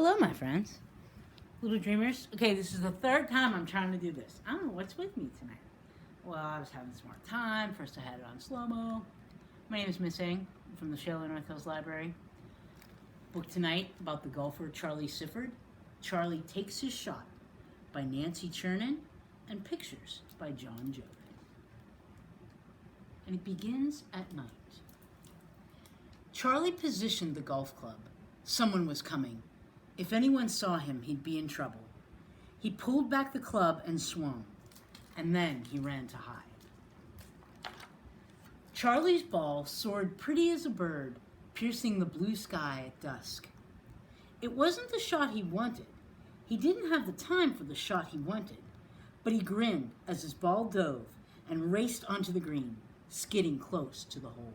Hello, my friends, little dreamers. Okay, this is the third time I'm trying to do this. I don't know what's with me tonight. Well, I was having some more time. First, I had it on slow-mo. My name is Miss Ng from the Shale North Hills Library. Book tonight about the golfer Charlie Sifford. Charlie Takes His Shot by Nancy Chernin and pictures by John Joe. And it begins at night. Charlie positioned the golf club. Someone was coming. If anyone saw him, he'd be in trouble. He pulled back the club and swung, and then he ran to hide. Charlie's ball soared pretty as a bird, piercing the blue sky at dusk. It wasn't the shot he wanted. He didn't have the time for the shot he wanted, but he grinned as his ball dove and raced onto the green, skidding close to the hole.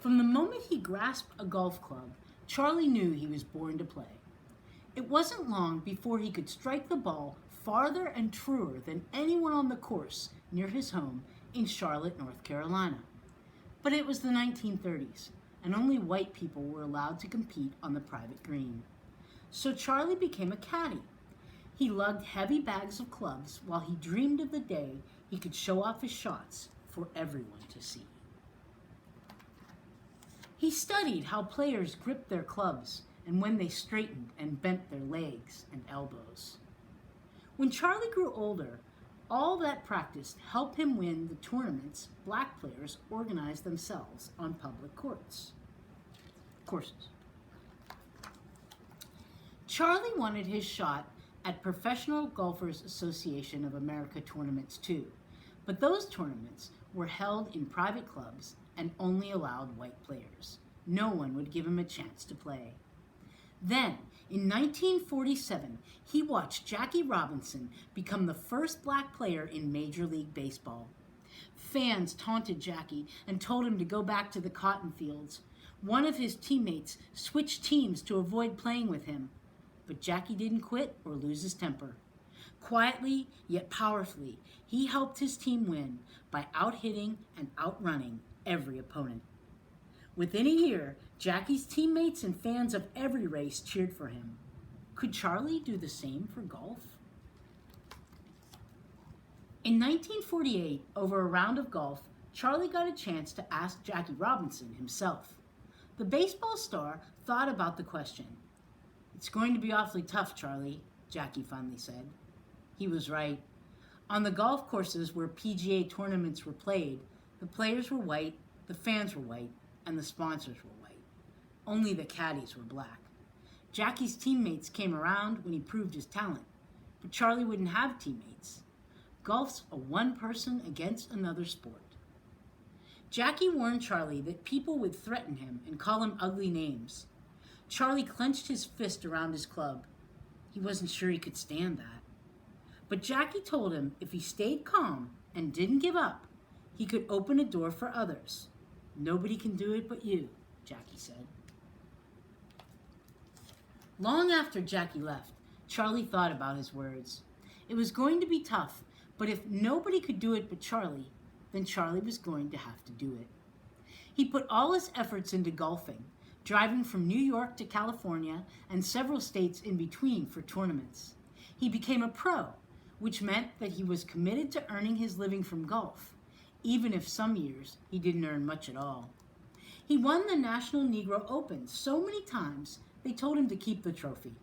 From the moment he grasped a golf club, Charlie knew he was born to play. It wasn't long before he could strike the ball farther and truer than anyone on the course near his home in Charlotte, North Carolina. But it was the 1930s, and only white people were allowed to compete on the private green. So Charlie became a caddy. He lugged heavy bags of clubs while he dreamed of the day he could show off his shots for everyone to see. He studied how players gripped their clubs and when they straightened and bent their legs and elbows. When Charlie grew older, all that practice helped him win the tournaments black players organized themselves on public courses. Charlie wanted his shot at Professional Golfers Association of America tournaments too, but those tournaments were held in private clubs and only allowed white players. No one would give him a chance to play. Then, in 1947, he watched Jackie Robinson become the first black player in Major League Baseball. Fans taunted Jackie and told him to go back to the cotton fields. One of his teammates switched teams to avoid playing with him, but Jackie didn't quit or lose his temper. Quietly, yet powerfully, he helped his team win by out-hitting and outrunning every opponent. Within a year, Jackie's teammates and fans of every race cheered for him. Could Charlie do the same for golf? In 1948, over a round of golf, Charlie got a chance to ask Jackie Robinson himself. The baseball star thought about the question. "It's going to be awfully tough, Charlie," Jackie finally said. He was right. On the golf courses where PGA tournaments were played, the players were white, the fans were white, and the sponsors were white. Only the caddies were black. Jackie's teammates came around when he proved his talent, but Charlie wouldn't have teammates. Golf's a one person against another sport. Jackie warned Charlie that people would threaten him and call him ugly names. Charlie clenched his fist around his club. He wasn't sure he could stand that. But Jackie told him if he stayed calm and didn't give up, he could open a door for others. "Nobody can do it but you," Jackie said. Long after Jackie left, Charlie thought about his words. It was going to be tough, but if nobody could do it but Charlie, then Charlie was going to have to do it. He put all his efforts into golfing, driving from New York to California and several states in between for tournaments. He became a pro, which meant that he was committed to earning his living from golf, even if some years he didn't earn much at all. He won the National Negro Open so many times they told him to keep the trophy.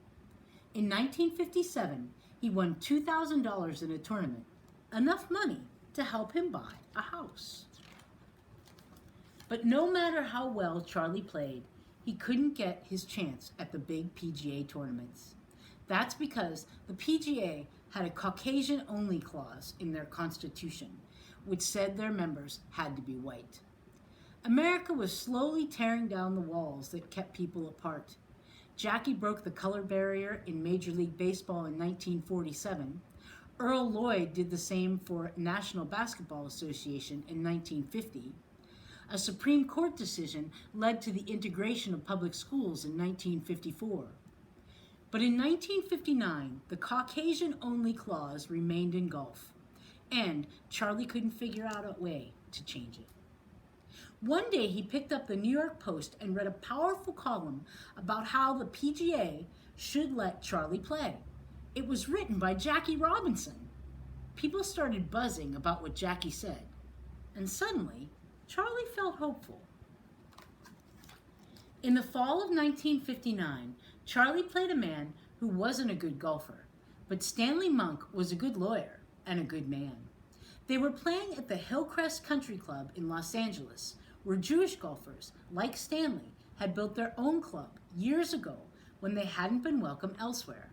In 1957, he won $2,000 in a tournament, enough money to help him buy a house. But no matter how well Charlie played, he couldn't get his chance at the big PGA tournaments. That's because the PGA had a Caucasian-only clause in their constitution, which said their members had to be white. America was slowly tearing down the walls that kept people apart. Jackie broke the color barrier in Major League Baseball in 1947. Earl Lloyd did the same for National Basketball Association in 1950. A Supreme Court decision led to the integration of public schools in 1954. But in 1959, the Caucasian-only clause remained in golf, and Charlie couldn't figure out a way to change it. One day he picked up the New York Post and read a powerful column about how the PGA should let Charlie play. It was written by Jackie Robinson. People started buzzing about what Jackie said, and suddenly Charlie felt hopeful. In the fall of 1959, Charlie played a man who wasn't a good golfer, but Stanley Monk was a good lawyer and a good man. They were playing at the Hillcrest Country Club in Los Angeles, where Jewish golfers, like Stanley, had built their own club years ago when they hadn't been welcome elsewhere.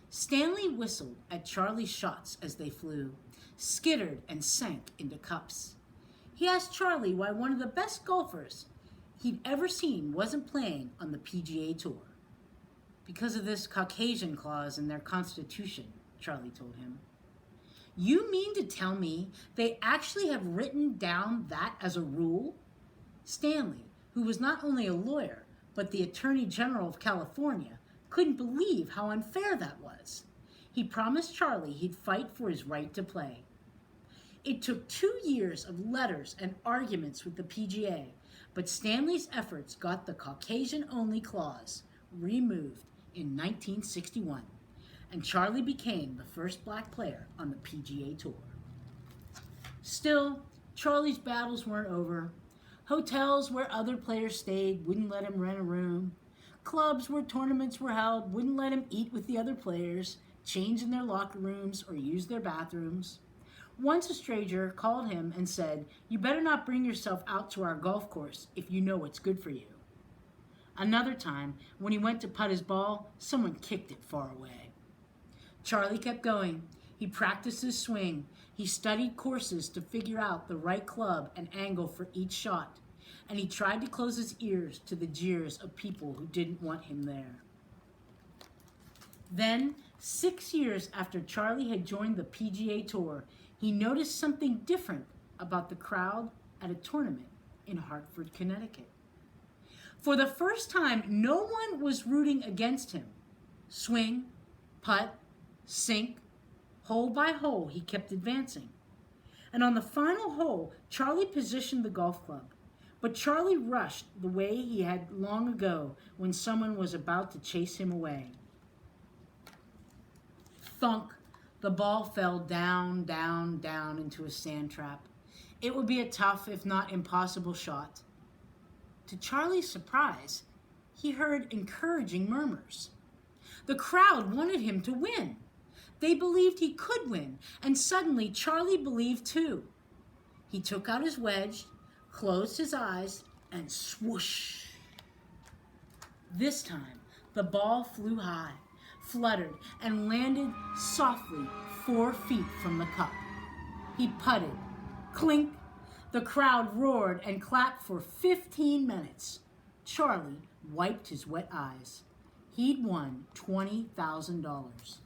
Stanley whistled at Charlie's shots as they flew, skittered and sank into cups. He asked Charlie why one of the best golfers he'd ever seen wasn't playing on the PGA Tour. Because of this Caucasian clause in their constitution, Charlie told him. You mean to tell me they actually have written down that as a rule? Stanley, who was not only a lawyer, but the Attorney General of California, couldn't believe how unfair that was. He promised Charlie he'd fight for his right to play. It took 2 years of letters and arguments with the PGA, but Stanley's efforts got the Caucasian-only clause removed in 1961, and Charlie became the first black player on the PGA Tour. Still, Charlie's battles weren't over. Hotels where other players stayed wouldn't let him rent a room. Clubs where tournaments were held wouldn't let him eat with the other players, change in their locker rooms, or use their bathrooms. Once a stranger called him and said, "You better not bring yourself out to our golf course if you know what's good for you." Another time, when he went to putt his ball, someone kicked it far away. Charlie kept going. He practiced his swing. He studied courses to figure out the right club and angle for each shot. And he tried to close his ears to the jeers of people who didn't want him there. Then, 6 years after Charlie had joined the PGA Tour, he noticed something different about the crowd at a tournament in Hartford, Connecticut. For the first time, no one was rooting against him. Swing, putt, sink, hole by hole, he kept advancing. And on the final hole, Charlie positioned the golf club. But Charlie rushed the way he had long ago when someone was about to chase him away. Thunk, the ball fell down, down, down into a sand trap. It would be a tough, if not impossible shot. To Charlie's surprise, he heard encouraging murmurs. The crowd wanted him to win. They believed he could win, and suddenly Charlie believed too. He took out his wedge, closed his eyes, and swoosh. This time, the ball flew high, fluttered, and landed softly 4 feet from the cup. He putted. Clink! The crowd roared and clapped for 15 minutes. Charlie wiped his wet eyes. He'd won $20,000.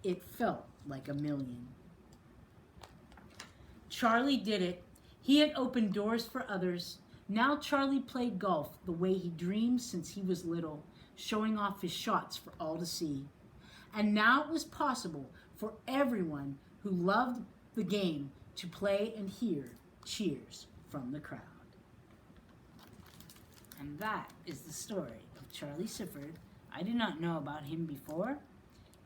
It felt like $1 million. Charlie did it. He had opened doors for others. Now Charlie played golf the way he dreamed since he was little, showing off his shots for all to see. And now it was possible for everyone who loved the game to play and hear cheers from the crowd. And that is the story of Charlie Sifford. I did not know about him before.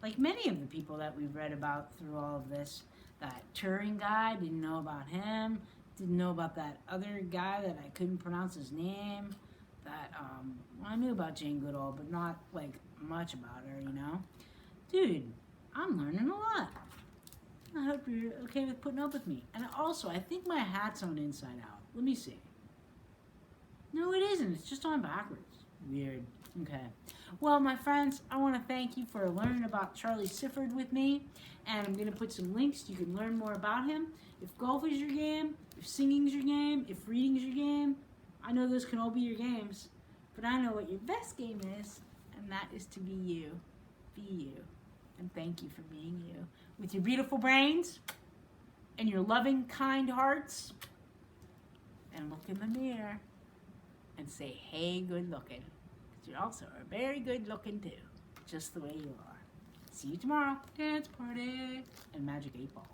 Like many of the people that we've read about through all of this, that touring guy, didn't know about him, didn't know about that other guy that I couldn't pronounce his name, that, I knew about Jane Goodall, but not, like, much about her, you know? Dude, I'm learning a lot. I hope you're okay with putting up with me. And also, I think my hat's on inside out. Let me see. No, it isn't. It's just on backwards. Weird. Okay. Well, my friends, I want to thank you for learning about Charlie Sifford with me. And I'm going to put some links. You can learn more about him. If golf is your game, if singing is your game, if reading is your game, I know those can all be your games. But I know what your best game is, and that is to be you. Be you. And thank you for being you. With your beautiful brains and your loving, kind hearts. And look in the mirror and say, hey, good looking. Because you also are very good looking too. Just the way you are. See you tomorrow. Dance party and Magic 8 Ball.